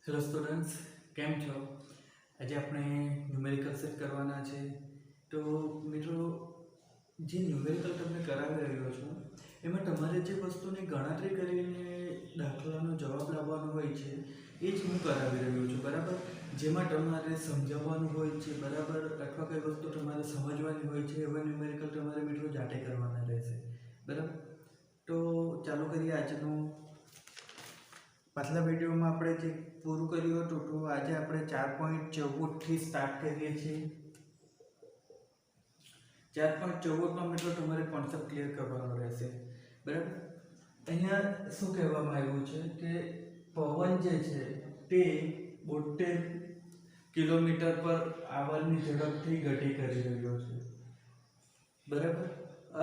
Hello students, કેમ છો? આજે આપણે ન્યુમેરિકલ સેટ કરવાના છે. તો મિત્રો, જે ન્યુમેરિકલ તમને કરાવી રહ્યો છું એમાં તમારે જે વસ્તુની ગણતરી કરીને દાખલાનો જવાબ લાવવાનો હોય છે એ જ હું કરાવી રહ્યો છું, બરાબર. જેમાં તમારે સમજાવવાનું હોય છે, બરાબર, અથવા કઈ વસ્તુ તમારે સમજવાની હોય છે એવા ન્યુમેરિકલ તમારે મિત્રો જાતે કરવાના રહેશે, બરાબર. તો ચાલુ કરીએ આજનું. પાછલા વિડીયોમાં આપણે જે પૂરું કર્યું હતું તો આજે આપણે 4.14 સ્ટાર્ટ કરીએ છીએ. 4.14માં મિત્રો તમારે કોન્સેપ્ટ ક્લિયર કરવાનો રહેશે, બરાબર. અહીંયા શું કહેવામાં આવ્યું છે કે પવન જે છે તે 72 કિલોમીટર પર આવરની ઝડપથી ગતિ કરી રહ્યો છે, બરાબર.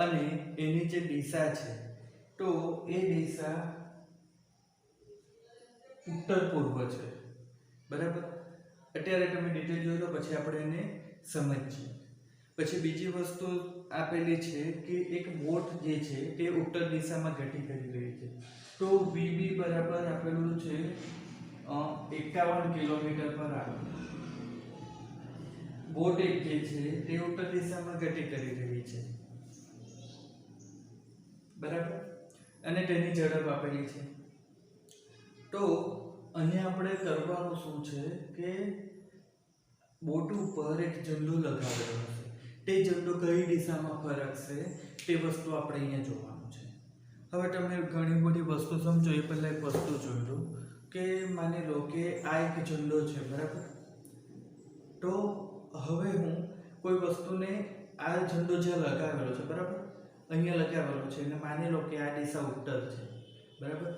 અને એની જે દિશા છે તો એ દિશા ઉત્તર પૂર્વ છે, બરાબર. અત્યારે તમે ડિટેલ જોઈ લો, પછી આપણે એને સમજીએ. પછી બીજી વસ્તુ આપેલી છે કે એક બોટ જે છે તે ઉત્તર દિશામાં ગતિ કરી રહી છે. તો વીબી બરાબર આપેલું છે 51 કિલોમીટર પર આવે. બોટ એક જે છે તે ઉત્તર દિશામાં ગતિ કરી રહી છે, બરાબર. અને તેની ઝડપ આપેલી છે. તો અહીંયા આપણે કરવાનું શું છે કે બોટ ઉપર એક ઝંડો લગાવેલો હશે, તે ઝંડો કઈ દિશામાં ફરકશે તે વસ્તુ આપણે અહીંયા જોવાનું છે. હવે તમે ઘણી બધી વસ્તુ સમજો એ પહેલાં એક વસ્તુ જોઈ લો કે માની લો કે આ એક ઝંડો છે, બરાબર. તો હવે હું કોઈ વસ્તુને આ ઝંડો જે લગાવેલો છે, બરાબર, અહીંયા લગાવેલો છે અને માની લો કે આ દિશા ઉત્તર છે, બરાબર.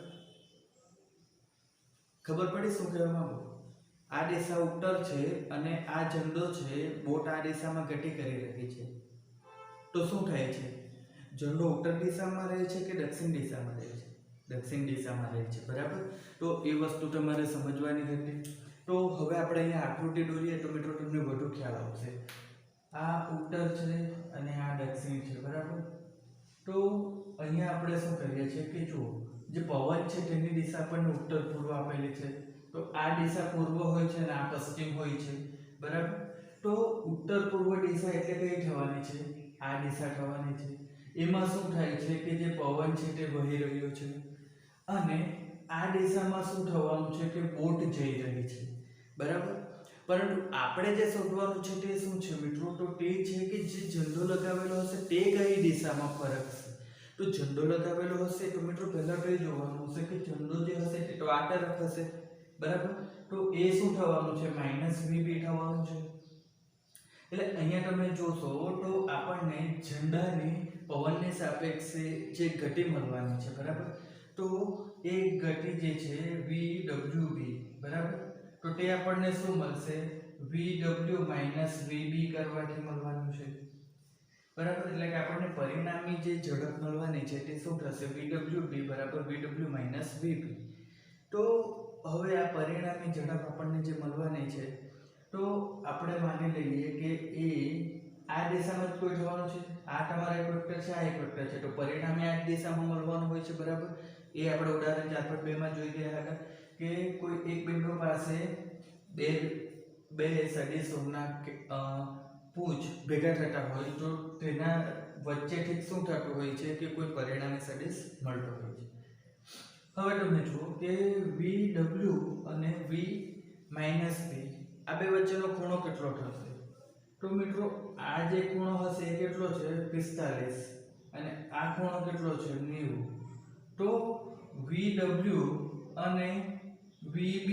ખબર પડી શું કહેવા માંગુ? આ દિશા ઉત્તર છે અને આ ઝંડો છે, બોટ આ દિશામાં ગતિ કરી રહી છે. તો શું થાય છે? ઝંડો ઉત્તર દિશામાં રહે છે કે દક્ષિણ દિશામાં રહે છે? દક્ષિણ દિશામાં રહે છે, બરાબર. તો એ વસ્તુ તમારે સમજવાની હતી. તો હવે આપણે અહીંયા આકૃતિ દોરીએ તો મિત્રો તમને વધુ ખ્યાલ આવશે. આ ઉત્તર છે અને આ દક્ષિણ છે, બરાબર. તો અહીંયા આપણે શું કરીએ છીએ કે જુઓ, જે પવન છે તેની દિશા પણ ઉત્તર પૂર્વ આપેલી છે. તો આ દિશા પૂર્વ હોય છે અને આ પશ્ચિમ હોય છે, બરાબર. તો ઉત્તર પૂર્વ દિશા એટલે કઈ થવાની છે? આ દિશા થવાની છે. એમાં શું થાય છે કે જે પવન છે તે વહી રહ્યો છે અને આ દિશામાં શું થવાનું છે કે બોટ જઈ રહી છે, બરાબર. પરંતુ આપણે જે શોધવાનું છે તે શું છે મિત્રો? તો તે છે કે જે ઝંડો લગાવેલો હશે તે કઈ દિશામાં ફરકશે. તો ઝંડો લગાવેલો હશે તો મિત્રો પહેલા તો એ જોવાનું હશે કે ઝંડો જે હશે તે તો આ તરફ હશે, બરાબર. તો એ શું થવાનું છે? -vb થવાનું છે. એટલે અહીંયા તમે જોશો તો આપણને ઝંડાની પવનની સાપેક્ષે જે ગતિ મળવાની છે, બરાબર. તો એ ગતિ જે છે vwb, બરાબર. તો તે આપણને શું મળશે? vw vb કરવાથી મળવાનું છે, બરાબર. એટલે કે આપણને પરિણામી જે ઝડપ મળવાની છે તે શું થશે? vwb બરાબર vw vb. તો હવે આ પરિણામી ઝડપ આપણને જે મળવાની છે તો આપણે માની લઈએ કે એ આ દિશામાં જ કોઈ જવાનું છે. આ તમારા એક વેક્ટર છે, આ એક વેક્ટર છે. તો પરિણામી આ દિશામાં મળવાનું હોય છે, બરાબર. એ આપણે ઉદાહરણ 4.2 માં જોઈ ગયા હતા કે કોઈ એક બિંદુ પાસે બે સદિશોના પૂંછ ભેગા થતા હોય તો તેના વચ્ચેથી શું થતું હોય છે કે કોઈ પરિણામી સદિશ મળતો હોય છે. હવે તમે જુઓ કે vw અને v b આ બે વચ્ચેનો ખૂણો કેટલો થશે? તો મિત્રો આ જે ખૂણો હશે એ કેટલો છે? 45. અને આ ખૂણો કેટલો છે? 90. તો vw અને vb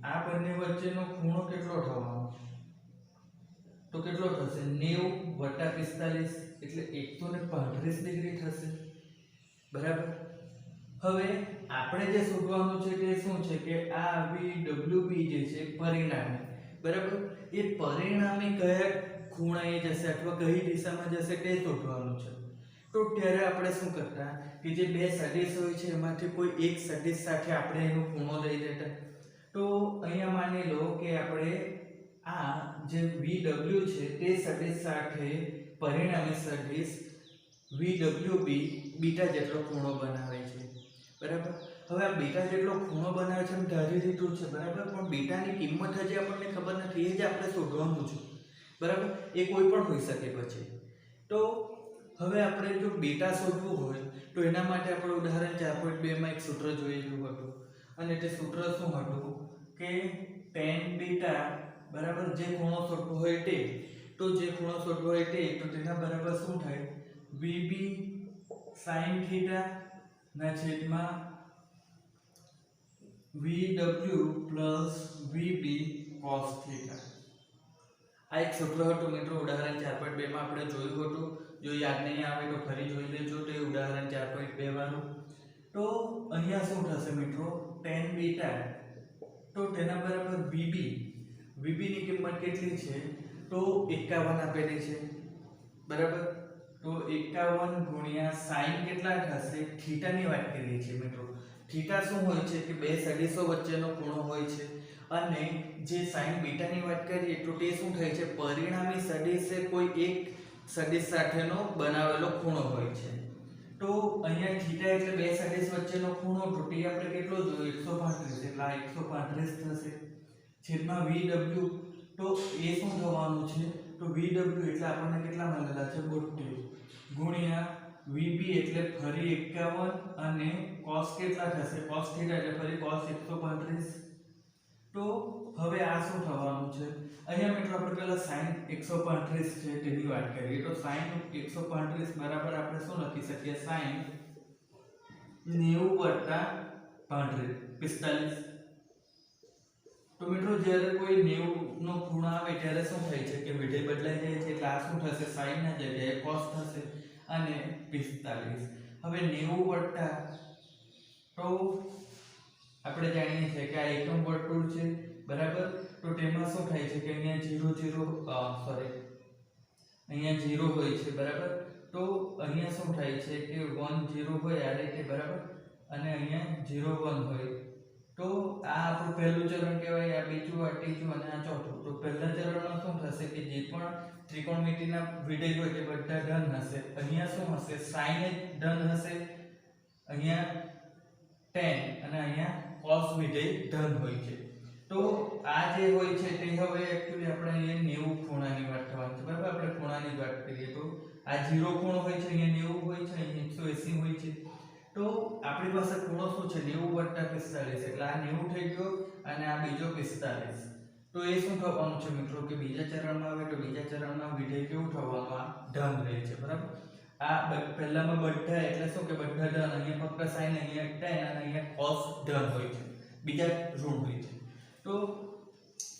આ બંને વચ્ચેનો ખૂણો કેટલો થવાનો? તો કેટલો થશે? 90 + 45 એટલે 135 ડિગ્રી થશે, બરાબર. હવે આપણે જે શોધવાનું છે તે શું છે કે આ vwb જે છે પરિણામી, બરાબર. એ પરિણામી કયા ખૂણાએ જશે અથવા કઈ દિશામાં જશે તે શોધવાનું છે. તો ત્યારે આપણે શું કરતા કે જે બે સદિશ હોય છે એમાંથી કોઈ એક સદિશ સાથે આપણે એનો ખૂણો લઈ લેતા. તો અહીંયા માની લો કે આપણે આ જે vw છે તે સદિશ સાથે પરિણામી સદિશ vwb બીટા જેટલો ખૂણો બનાવે છે, બરાબર. હવે આ બીટા જેટલો ખૂણો બનાવે છે એમ ધારી દીધું છે, બરાબર, પણ બીટાની કિંમત હજી આપણને ખબર નથી, એ જ આપણે શોધવાનું છે, બરાબર. એ કોઈ પણ હોઈ શકે પછી. તો હવે આપણે જો બીટા શોધવું હોય તો એના માટે આપણે ઉદાહરણ 4.2 માં એક સૂત્ર જોયેલું હતું, અને તે સૂત્ર શું હતું કે tan બીટા બરાબર જે ખૂણો શોધવો હોય તે, તો જે ખૂણો શોધવો હોય તે, તો તેના બરાબર શું થાય, VB sin થીટા ના છેદમાં VW plus VB cos theta. આ એક સૂત્ર હતું મિત્રો, ઉદાહરણ 4.2 માં આપણે જોયું હતું. જો યાદ નહીં આવે તો ફરી જોઈ લેજો, તે ઉદાહરણ 4.2 વાળું. તો અહીંયા શું થશે મિત્રો, tan બીટા, તો તેના બરાબર VB, VB ની કિંમત કેટલી છે, તો 51 આપેલી છે, બરાબર. તો 51 ગુણ્યા sin કેટલા થશે, થીટાની વાત કરીએ છીએ મિત્રો. થીટા શું હોય છે કે બે સદિશો વચ્ચેનો ખૂણો હોય છે, અને જે sin બીટાની વાત કરીએ તો તે શું થાય છે, પરિણામી સદિશ એ કોઈ એક સદિશ સાથેનો બનાવેલો ખૂણો હોય છે. તો અહીંયા થીટા એટલે બે સદિશ વચ્ચેનો ખૂણો, તો તે આપણે કેટલો જોયો, 135, એટલે આ 135 થશે છેદમાં VW. તો એ શું થવાનું છે, તો VW એટલે આપણને કેટલા મળેલા છે, 32 ગુણ્યા VB એટલે ફરી 51, અને cos કેટલા થશે, cos થીટા એટલે ફરી cos 135. તો હવે આ શું થવાનું છે, અહીંયા મિત્રો આપણે પહેલા sin 135 છે તેની વાત કરીએ. તો sin 135 બરાબર આપણે શું લખી શકીએ, sin 90 + 45. તો મિત્રો જ્યારે કોઈ 90 નો ખૂણો આવે ત્યારે શું થાય છે કે વિધેય બદલાઈ જાય છે, એટલે આ શું થશે, sin ના જગ્યાએ cos થશે, અને 45. હવે 90 તો આપણે જાણીએ છીએ કે આ એકમ વર્તુળ છે, બરાબર. તો તેમાં શું થાય છે કે અહીંયા 0 હોય છે, બરાબર. તો અહીંયા શું થાય છે કે 1 0 હોય આ રીતે, બરાબર, અને અહીંયા 0 1 હોય. તો આ આપણું પહેલું ચરણ કહેવાય, આ બીજું, આ ત્રીજું અને આ ચોથું. તો પહેલા ચરણમાં શું થશે કે જે પણ ત્રિકોણમિતિના વિધેય હોય તે બધા ધન હશે. અહીંયા શું હશે, sin એ ધન હશે, અહીંયા tan અને અહીંયા cos વિધેય ધન હોય છે. તો આ જે હોય છે તે હવે એક્ચ્યુઅલી આપણે અહીંયા 90 ખૂણાની વાત થવાની છે, બરાબર. આપણે ખૂણાની વાત કરીએ તો આ 0 ખૂણો હોય છે, અહીંયા 90 હોય છે, અહીંયા 180 હોય છે. તો આપણી પાસે ખૂણો શું છે, 90 + 45, એટલે આ 90 થઈ ગયો અને આ બીજો 45. તો એ શું થવાનું છે મિત્રો કે બીજા ચરણમાં આવે તો બીજા ચરણમાં વિધેય કેવું થવાનું, આ ધન રહે છે, બરાબર. આ પહેલામાં બધા એટલે શું કે બધા ધન, અહીંયા ફક્ત sin, અહીંયા tan અને અહીંયા cos ધન હોય છે, બીજા ઋણ હોય છે. તો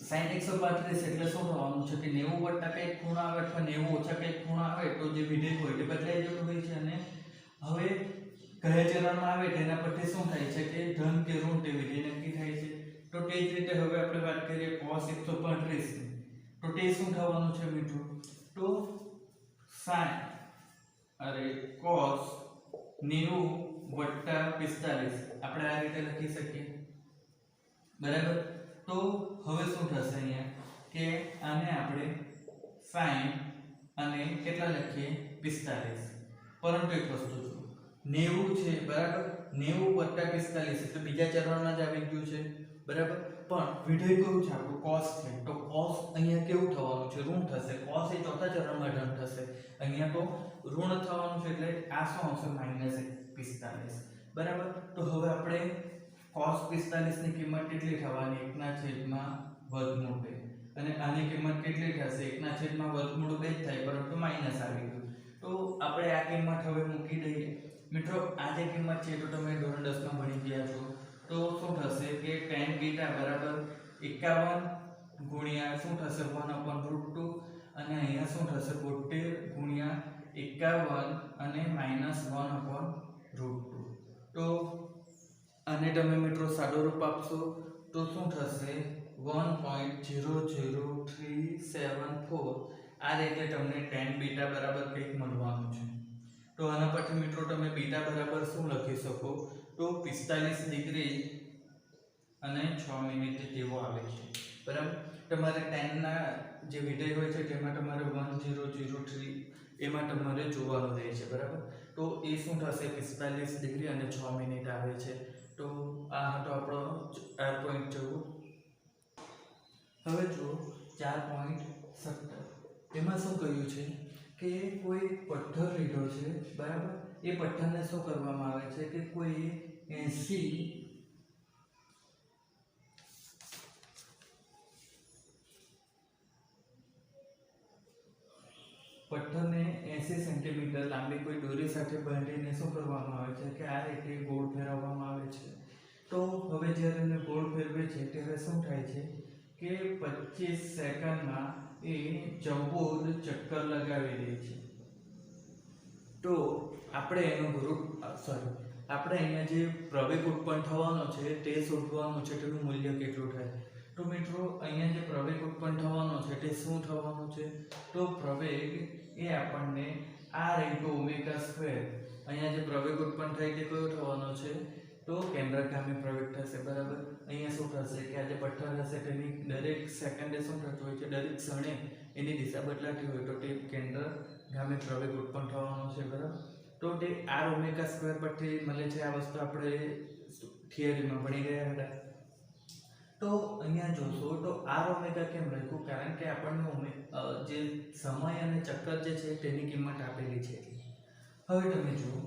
sin 135 એટલે શું થવાનું છે કે 90 + કંઈક ખૂણો આવે અથવા 90 ઓછા કંઈક ખૂણો આવે તો જે વિધેય હોય તે બદલાઈ જતું હોય છે. અને હવે કયા ચરણમાં આવે તેના પરથી શું થાય છે કે ધન કે ઋણ તે વિધેય નક્કી થાય છે. તો તે જ રીતે હવે આપણે વાત કરીએ cos 135 ની. તો તે શું થવાનું છે મિત્રો, તો sin cos 90 + 45 આપણે આ રીતે લખી શકીએ, બરાબર. તો હવે શું થશે અહીંયા કે આને આપણે sin અને કેટલા લખીએ, 45. પરંતુ એક વસ્તુ છે, 90 છે, બરાબર, 90 + 45 એટલે બીજા ચરણમાં જ આવી ગયું છે, બરાબર. પણ વિધેય કયું છે આપણું, cos છે. તો cos અહીંયા કેવું થવાનું છે, ઋણ થશે. cos એ ચોથા ચરણમાં ધન થશે, અહીંયા તો ઋણ થવાનું છે, એટલે આ શું આવશે, -45, બરાબર. તો હવે આપણે cos 45 ની કિંમત કેટલી થવાની, 1/2 અને આની કિંમત કેટલી થશે, 1/2 જ થાય, પરંતુ માઈનસ આવી ગયું. તો આપણે આ કિંમત હવે મૂકી દઈએ મિત્રો. આ જે કિંમત છે તો તમે ધોરણ 10 માં ભણી ગયા છો. તો શું થશે કે tan બીટા બરાબર 51 ગુણ્યા શું થશે 1/√2, અને અહીંયા શું થશે 72 ગુણ્યા 51 અને -1/√2. તો આને તમે મિત્રો સાદો રૂપ આપશો તો શું થશે 1.00374. આ રીતે તમને tan બીટા બરાબર કંઈક મળવાનું છે. તો આના પરથી મિત્રો તમે બીટા બરાબર શું લખી શકો, તો 45 ડિગ્રી અને 6 મિનિટ જેવો આવે છે, બરાબર. તમારે tan ના જે વિધેય હોય છે તેમાં તમારે 1003 એમાં તમારે જોવાનું રહે છે, બરાબર. તો એ શું થશે 45 ડિગ્રી અને 6 મિનિટ આવે છે. તો આ હતો આપણો 4.14. હવે જુઓ 4.17. એમાં શું કહ્યું છે કે કોઈ પથ્થર લીધો છે, બરાબર. એ પથ્થરને શું કરવામાં આવે છે કે કોઈ 80 પથ્થરને 80 સેન્ટીમીટર લાંબી કોઈ દોરી સાથે બાંધીને શું કરવામાં આવે છે કે આ રીતે ગોળ ફેરવવામાં આવે છે. તો હવે જ્યારે એને ગોળ ફેરવે છે ત્યારે શું થાય છે કે 25 સેકન્ડમાં એ 14 ચક્કર લગાવી દે છે. તો આપણે અહીંયા જે પ્રવેગ ઉત્પન્ન થવાનો છે તે શોધવાનું છે, તેનું મૂલ્ય કેટલું થાય. તો મિત્રો અહીંયા જે પ્રવેગ ઉત્પન્ન થવાનો છે તે શું થવાનું છે, તો પ્રવેગ એ આપણને r × ω². અહીંયા જે પ્રવેગ ઉત્પન્ન થાય તે કયો થવાનો છે, તો કેન્દ્રગામી પ્રવેગ થશે, બરાબર. અહીંયા શું થશે કે આ જે પથ્થર હશે તેની દરેક સેકન્ડે શું થતું હોય છે, દરેક ક્ષણે એની દિશા બદલાતી હોય તો તે કેન્દ્રગામી પ્રવેગ ઉત્પન્ન થવાનો છે, બરાબર. તો તે r ω² પરથી મળે છે. આ વસ્તુ આપણે થિયરીમાં ભણી ગયા હતા. તો અહીંયા જોશો તો r ω કેમ લખ્યું, કારણ કે આપણને જે સમય અને ચક્કર જે છે તેની કિંમત આપેલી છે. હવે તમે જુઓ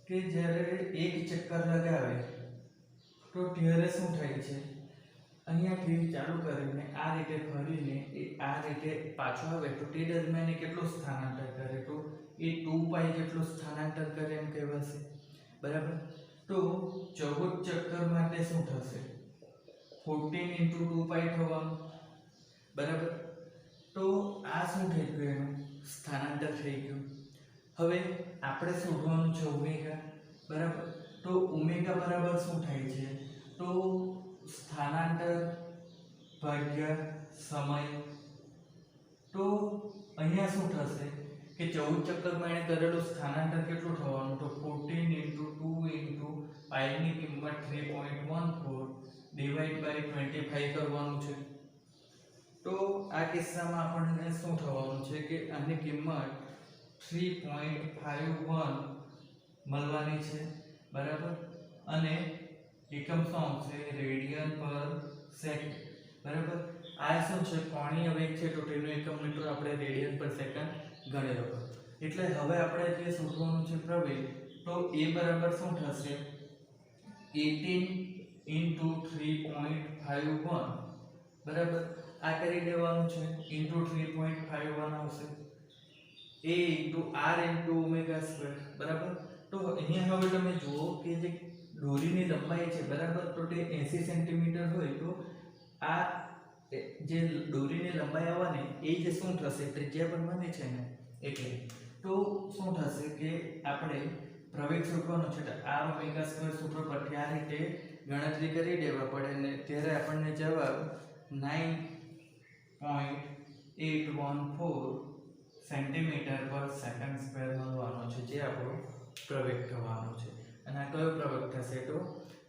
કે જ્યારે એક ચક્કર લગાવે તો ત્યારે શું થાય છે, અહીંયાથી ચાલુ કરીને આ રીતે ફરીને એ આ રીતે પાછો આવે તો તે દરમિયાન એ કેટલું સ્થાનાંતર કરે, તો એ 2π જેટલું સ્થાનાંતર કરે એમ કહેવાશે, બરાબર. તો 14 ચક્કર માટે શું થશે, 14 × 2π થવાનું, બરાબર. તો આ શું થઈ ગયું, એનું સ્થાનાંતર થઈ ગયું. હવે આપણે શોધવાનું છે ઓમેગા, બરાબર. તો ઓમેગા બરાબર શું થાય છે, તો સ્થાનાંતર ભાગ્યા સમય. તો અહીંયા શું થશે કે 14 ચક્કરમાં એણે કરેલું સ્થાનાંતર કેટલું થવાનું, તો 14 × 2 × π ની કિંમત 3.14 / 25 કરવાનું છે. તો આ કિસ્સામાં આપણને શું થવાનું છે કે આની કિંમત 3.51 મળવાની છે, બરાબર. અને એકમ શું આવશે, રેડિયન/સેકન્ડ, બરાબર. આ શું છે, કોણીય વેગ છે, તો તેનો એકમ મિત્રો આપણે રેડિયન/સેકન્ડ ગણેલો. એટલે હવે આપણે જે શોધવાનું છે પ્રવેગ, તો એ બરાબર શું થશે, 18 × 3.51, બરાબર. આ કરી દેવાનું છે, × 3.51 આવશે, a × r × ω², બરાબર. તો અહીંયા હવે તમે જુઓ કે જે દોરીની લંબાઈ છે, બરાબર, તો તે 80 સેન્ટીમીટર હોય તો આ જે દોરીની લંબાઈ આવવાની એ જે શું થશે, ત્રિજ્યા બનવાની છે ને, એટલે તો શું થશે કે આપણે પ્રવેગ શોધવાનો છે તો r ω² સૂત્ર પરથી આ રીતે ગણતરી કરી દેવા પડે ને ત્યારે આપણને જવાબ 9.814 સેન્ટીમીટર/સેકન્ડ² મળવાનો છે, જે આપણો પ્રવેગ થવાનો છે. અને આ કયો પ્રવેગ થશે, તો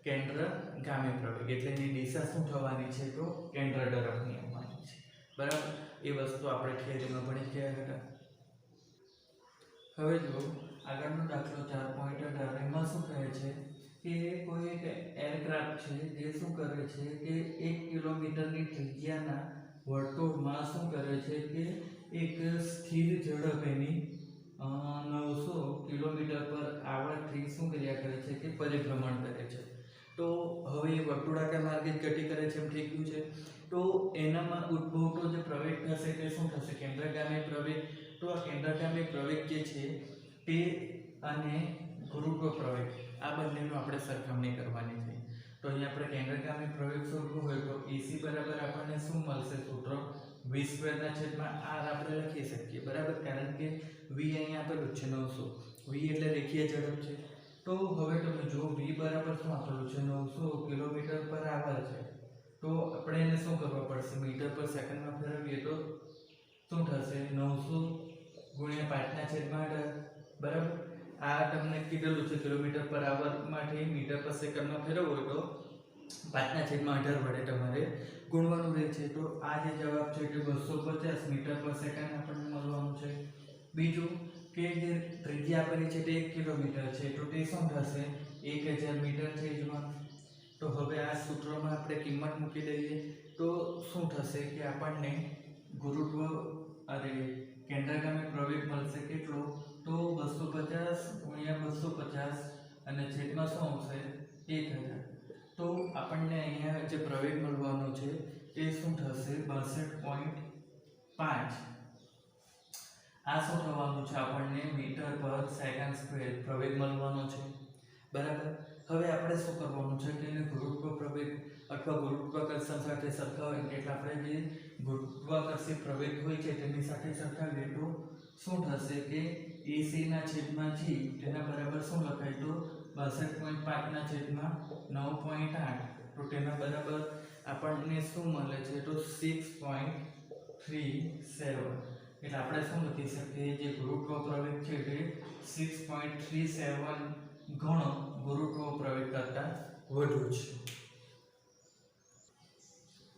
કેન્દ્રગામી પ્રવેગ. એટલે એની દિશા શું થવાની છે, તો કેન્દ્ર તરફની આવવાની છે, બરાબર. એ વસ્તુ આપણે થિયરીમાં ભણી ગયા હતા. હવે જો આગળનો દાખલો 4.18. એમાં શું કહે છે કે કોઈ એક એરક્રાફ્ટ છે જે શું કરે છે કે 1 કિલોમીટરની ત્રિજ્યાના વર્તુળમાં શું કરે છે કે એક સ્થિર ઝડપ એની 900 કિલોમીટર/આવર્થી શું કર્યા કરે છે કે પરિભ્રમણ કરે છે. તો હવે એ વર્તુળાકાર માર્ગે ગતિ કરે છે એમ થઈ ગયું છે. તો એનામાં ઉદ્ભવતો જે પ્રવેગ થશે તે શું થશે, કેન્દ્રગામી પ્રવેગ. તો આ કેન્દ્રગામી પ્રવેગ જે છે તે અને ગુરુત્વ પ્રવેગ આ બંનેનું આપણે સરખામણી કરવાની છે. તો અહીંયા આપણે કેન્દ્રગામી પ્રવેગ શોધવું હોય તો AC બરાબર આપણને શું મળશે, સૂત્ર v²/r આપણે લખી શકીએ, બરાબર. કારણ કે v અહીંયા આપેલું છે 900, v એટલે રેખીય ઝડપ છે. તો હવે તમે જો v બરાબર શું આપેલું છે, 900 કિલોમીટર/આવર છે. તો આપણે એને શું કરવા પડશે, મીટર/સેકન્ડમાં ફેરવીએ તો શું થશે, 900 × 5/18, બરાબર. આ તમને કીધેલું છે કિલોમીટર/આવર માંથી મીટર/સેકન્ડમાં ફેરવવો હોય તો 5/18 વડે તમારે ગુણવાનું રહે છે. તો આ જે જવાબ છે તે 250 મીટર/સેકન્ડ આપણને મળવાનું છે. બીજું કે જે ત્રિજ્યા આપેલી છે તે 1 કિલોમીટર છે, તો તે શું થશે, 1000 મીટર થઈ જવાનું. તો હવે આ સૂત્રમાં આપણે કિંમત મૂકી દઈએ તો શું થશે કે આપણને ગુરુત્વ કેન્દ્રગામી પ્રવેગ મળશે કેટલો તો 250 ગુણ્યા 250 અને છેદમાં શું આવશે 1000 તો આપણને અહીંયા જે પ્રવેગ મળવાનો છે એ શું થશે 62.5 આ શું થવાનું છે આપણને મીટર પર સેકન્ડ સ્ક્વેર પ્રવેગ મળવાનો છે બરાબર હવે આપણે શું કરવાનું છે કે એને ગુરુત્વ પ્રવેગ અથવા ગુરુત્વાકર્ષણ સાથે સરખાવીએ એટલે આપણે જે ગુરુત્વાકર્ષી પ્રવેગ હોય છે તેની સાથે સરખાવીએ તો શું થશે કે AC ના છેદમાં G તેના બરાબર શું લખાય તો 62.5 ના છેદમાં 9.8 તો તેના બરાબર આપણને શું મળે છે તો 6.37 એટલે આપણે શું લખી શકીએ જે ગુરુત્વ પ્રવેગ છે તે 6.37 ગણો ગુરુત્વ પ્રવેગ કરતા વધુ છે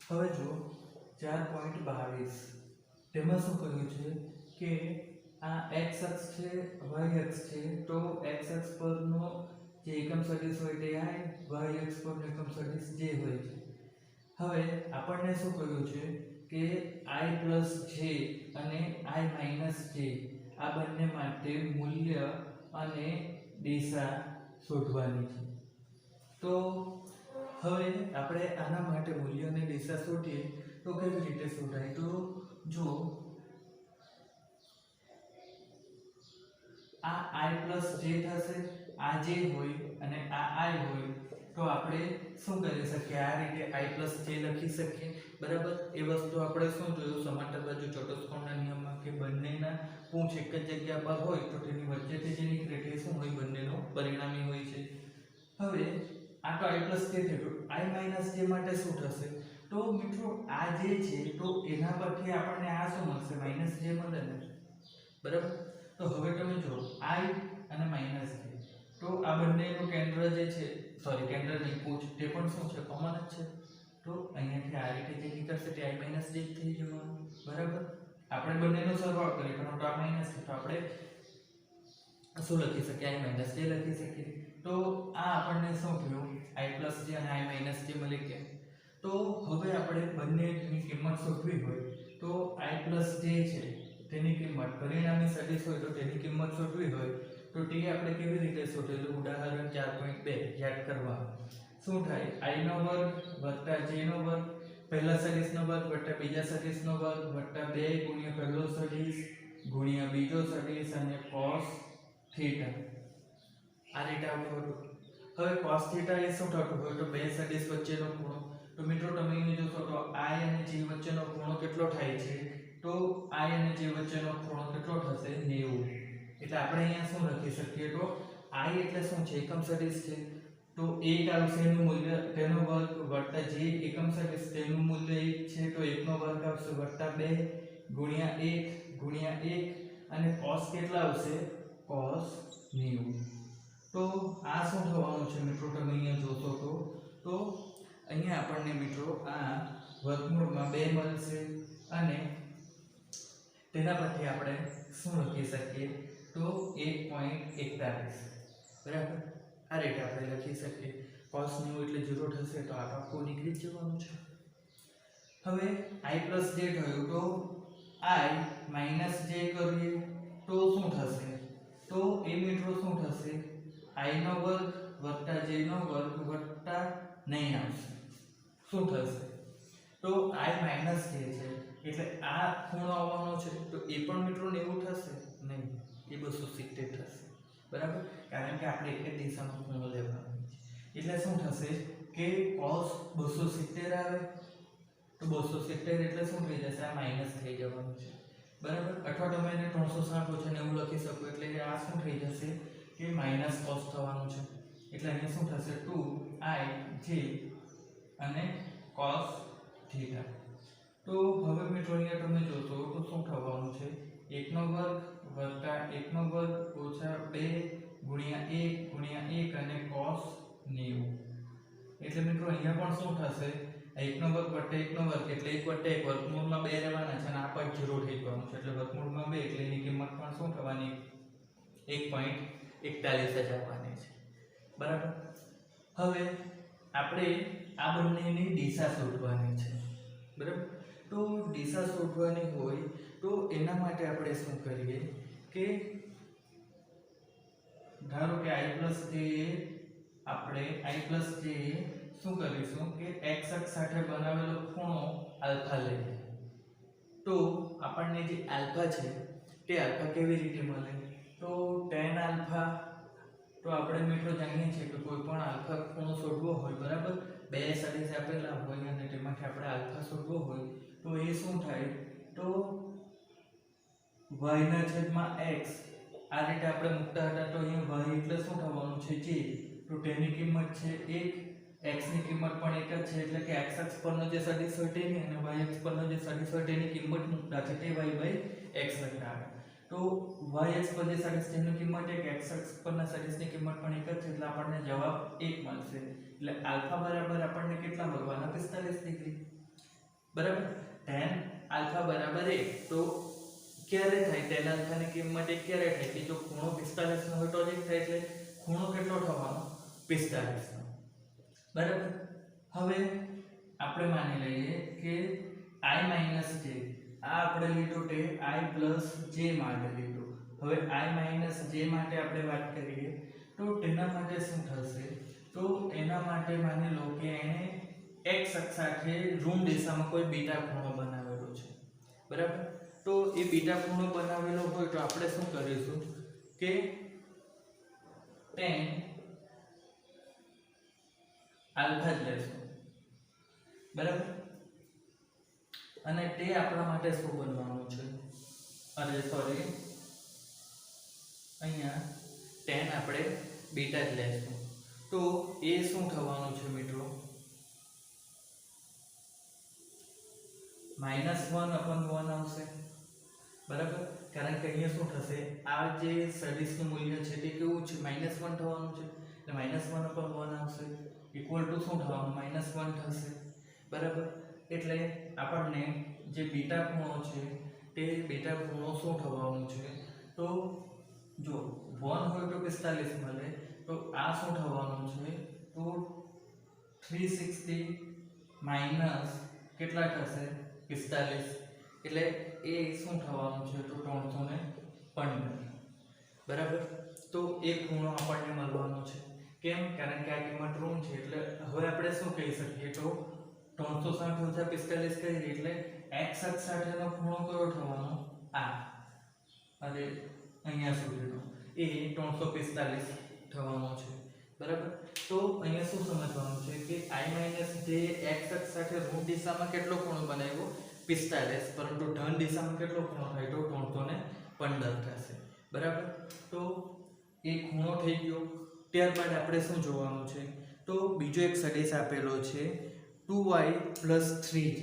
હવે જો 4.22 તેમાં શું કહ્યું છે કે આ x અક્ષ છે y અક્ષ છે તો x અક્ષ પરનો જે એકમ સદિશ હોય તે i y અક્ષ પરનો એકમ સદિશ j હોય છે હવે આપણને શું કહ્યું છે કે i + j અને i - j આ બંને માટે મૂલ્ય અને દિશા શોધવાની છે તો હવે આપણે આના માટે મૂલ્ય અને દિશા શોધીએ તો કેવી રીતે શોધાય તો જો આ i + j થશે આ j હોય અને આ i હોય તો આપણે શું કરી શકીએ આ રીતે i + j લખી શકીએ બરાબર એ વસ્તુ આપણે શું જોયું સમાંતર બાજુ ચતુષ્કોણના નિયમમાં કે બંનેના પૂંછ એક જ જગ્યા પર હોય તો તેની વચ્ચેથી જે નીકળે તે શું હોય બંનેનો પરિણામી હોય છે હવે આ તો i + j થયું i - j માટે શું થશે તો મિત્રો આ જે છે તો એના પરથી આપણને આ શું મળશે -j મળે ને બરાબર તો હવે તમે જો i અને -j તો આ બંનેનું કેન્દ્ર જે છે સોરી કેન્દ્રની પૂંછ તે પણ શું છે કોમન જ છે તો અહીંયાથી આ રીતે જે નીકળશે તે i - j થઈ જવાનું બરાબર આપણે બંનેનો સરવાળો કરીએ પરંતુ આ માઈનસ છે તો આપણે શું લખી શકીએ i - j લખી શકીએ તો આ આપણને શું થયું i + j અને i - j મળી ગયા તો હવે આપણે બંનેની કિંમત શોધવી હોય તો i + j છે તેની કિંમત પરિણામી સદિશ હોય તો તેની કિંમત શોધવી હોય તો તે આપણે કેવી રીતે શોધેલું ઉદાહરણ 4.2 યાદ કરવા શું થાય i નો વર્ગ + j નો વર્ગ પહેલા સદિશનો વર્ગ + બીજા સદિશનો વર્ગ + 2 ગુણ્યા પહેલો સદિશ ગુણ્યા બીજો સદિશ અને cos θ આ રીતે આવતું હતું હવે cos θ એ શું થતું હોય તો બે સદિશ વચ્ચેનો ખૂણો તો મિત્રો તમે અહીં જોશો તો i અને j વચ્ચેનો ખૂણો કેટલો થાય છે તો i અને j વચ્ચેનો ખૂણો કેટલો થશે 90 એટલે આપણે અહીંયા શું લખી શકીએ તો i એટલે શું છે એકમ સદિશ છે તો 1 આવશે એનું મૂલ્ય તેનો વર્ગ + j એકમ સદિશ તેનું મૂલ્ય 1 છે તો 1 નો વર્ગ આવશે + 2 ગુણ્યા 1 ગુણ્યા 1 અને cos કેટલા આવશે cos 90 તો આ શું થવાનું છે મિત્રો તમે અહીંયા જોશો તો અહીંયા આપણને મિત્રો આ વર્ગમૂળમાં 2 મળશે અને તેના પરથી આપણે શું લખી શકીએ તો 1.41 બરાબર આ રીતે આપણે લખી શકીએ cos 90 એટલે 0 થશે તો આ પાક્કો નીકળી જવાનું છે હવે i + j થયું તો i - j કરીએ તો શું થશે તો એ મિત્રો શું થશે i નો વર્ગ + j નો વર્ગ + નહીં આવશે શું થશે તો i - j છે એટલે આ ખૂણો આવવાનો છે તો એ પણ મિત્રો 90 થશે નહીં એ 270 થશે બરાબર કારણ કે આપણે એક જ દિશામાં ખૂણો લેવાનો છે એટલે શું થશે કે cos 270 આવે તો 270 એટલે શું થઈ જશે આ માઈનસ થઈ જવાનું છે બરાબર અથવા તમે એને 360 - 90 લખી શકો એટલે આ શું થઈ જશે કે માઈનસ cos થવાનું છે એટલે અહીંયા શું થશે 2i j અને cos θ તો હવે મિત્રો અહીંયા તમે જોશો તો શું થવાનું છે 1 નો વર્ગ + 1 નો વર્ગ - 2 ગુણ્યા 1 ગુણ્યા 1 અને cos 90 એટલે મિત્રો અહીંયા પણ શું થશે 1 નો વર્ગ + 1 નો વર્ગ એટલે 1 + 1 વર્ગમૂળમાં 2 રહેવાના છે અને આ પણ 0 થઈ જવાનું છે એટલે વર્ગમૂળમાં 2 એટલે એની કિંમત પણ શું થવાની 1.41 જ આવવાની છે બરાબર હવે આપણે આ બંનેની દિશા શોધવાની છે, બરાબર. તો દિશા શોધવાની હોય તો એના માટે આપણે શું કરીએ કે ધારો કે i + j આપણે i + j શું કરીશું કે x અક્ષ સાથે બનાવેલો ખૂણો આલ્ફા લઈએ. તો આપણને જે આલ્ફા છે તે આલ્ફા કેવી રીતે મળે? તો tan આલ્ફા, તો આપણે મિત્રો જાણીએ છીએ કે કોઈ પણ આલ્ફા ખૂણો શોધવો હોય, બરાબર, બે સદિશ આપેલા હોય અને તેમાંથી આપણે આલ્ફા શોધવો હોય તો એ શું થાય? તો y ના છેદમાં x આ રીતે આપણે મૂકતા હતા તો અહીંયા y એટલે શું થવાનું છે? j. તો તેની કિંમત છે 1, x ની કિંમત પણ 1 જ છે, એટલે કે x અક્ષ પરનો જે સદિશ હોય તેની અને y અક્ષ પરનો જે સદિશ હોય તેની કિંમત મૂકતા છે તે y/x લખતા. તો y અક્ષ પર જે સદિશ તેની કિંમત 1, x અક્ષ પરના સદિશની કિંમત પણ 1 જ છે, એટલે આપણને જવાબ 1 મળશે. એટલે આલ્ફા બરાબર આપણને કેટલા મળવાના? 45 ડિગ્રી, બરાબર. tan આલ્ફા બરાબર 1 તો ક્યારે થાય? tan આલ્ફાની કિંમત 1 ક્યારે થાય? કે જો ખૂણો 45 નો હોય તો જ 1 થાય, એટલે ખૂણો કેટલો થવાનો? 45 નો, બરાબર. હવે આપણે માની લઈએ કે i - j આ આપણે લીધું તે i + j માટે લીધું. હવે i - j માટે આપણે વાત કરીએ તો તેના માટે શું થશે? તો એના માટે માની લો કે એને x અક્ષ સાથે ઋણ દિશામાં કોઈ બીટા ખૂણો બનાવેલો છે, બરાબર. તો એ બીટા ખૂણો બનાવેલો હોય તો આપણે શું કરીશું કે tan આલ્ફા જ લેશું, બરાબર. અને તે આપણા માટે શું બનવાનું છે? અરે સોરી, અહીંયા tan આપણે બીટા જ લેશું. તો એ શું થવાનું છે મિત્રો? -1/1 આવશે, બરાબર. કારણ કે અહીંયા શું થશે? આ જે સદિશનું મૂલ્ય છે તે કેવું છે? -1 થવાનું છે, એટલે -1/1 આવશે ઇક્વલ ટુ શું થવાનું? -1 થશે, બરાબર. એટલે આપણને જે બીટા ખૂણો છે તે બીટા ખૂણો શું થવાનું છે? તો જો 1 હોય તો 45 મળે, તો આ શું થવાનું છે? તો 360 માઈનસ કેટલા થશે? 45, એટલે એ શું થવાનું છે? તો 315, બરાબર. તો એ ખૂણો આપણને મળવાનો છે. કેમ? કારણ કે આ કિંમત ઋણ છે, એટલે હવે આપણે શું કહી શકીએ? તો 360 - 45 કરીએ એટલે x અક્ષ સાથેનો ખૂણો કયો થવાનો? આ અને અહીંયા સુધીનો એ 345 થવાનો છે, બરાબર. તો અહીંયા શું સમજવાનું છે કે i - j x અક્ષ સાથે ઋણ દિશામાં કેટલો ખૂણો બનાવ્યો? 45, પરંતુ ધન દિશામાં કેટલો ખૂણો થાય? તો 315 થશે, બરાબર. તો એ ખૂણો થઈ ગયો. ત્યારબાદ આપણે શું જોવાનું છે? તો બીજો એક સદિશ આપેલો છે 2y + 3j.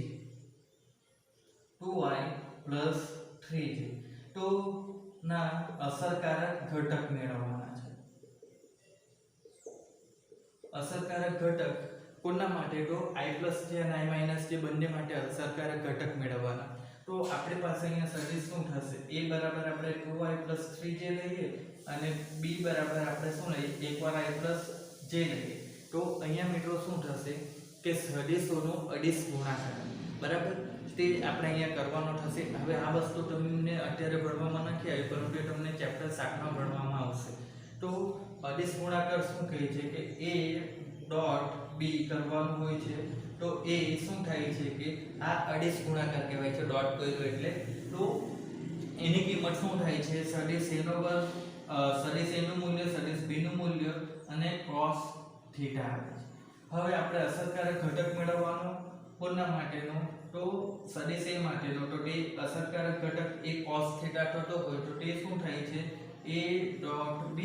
2y + 3j તો ના અસરકારક ઘટક મેળવવાના છે. અસરકારક ઘટક કોના માટે? તો i + j અને i - j બંને માટે અસરકારક ઘટક મેળવવાના. તો આપણી પાસે અહીંયા સદિશ શું થશે? a બરાબર આપણે 2y + 3j લઈએ અને b બરાબર આપણે શું લઈએ? એકવાર i + j લઈએ. તો અહીંયા મિત્રો શું થશે કે સદિશોનો અદિશ ગુણાકાર, બરાબર, તે આપણે અહીંયા કરવાનો થશે. હવે આ વસ્તુ તમને અત્યારે ભણવામાં નથી આવી, પરંતુ એ તમને ચેપ્ટર 7 માં ભણવામાં આવશે. તો અદિશ ગુણાકાર શું કહે છે કે a ડોટ b કરવાનું હોય છે. તો એ શું થાય છે કે આ અદિશ ગુણાકાર કહેવાય છે, ડોટ કર્યો એટલે. તો એની કિંમત શું થાય છે? સદિશ a નો વર્ગ, સદિશ a નું મૂલ્ય, સદિશ b નું મૂલ્ય અને cos થીટા આવે છે. હવે આપણે અસરકારક ઘટક મેળવવાનો કોના માટેનો? તો સદિશ a માટેનો. તો તે અસરકારક ઘટક એ cos થીટા થતો હોય તો તે શું થાય છે? a ડોટ b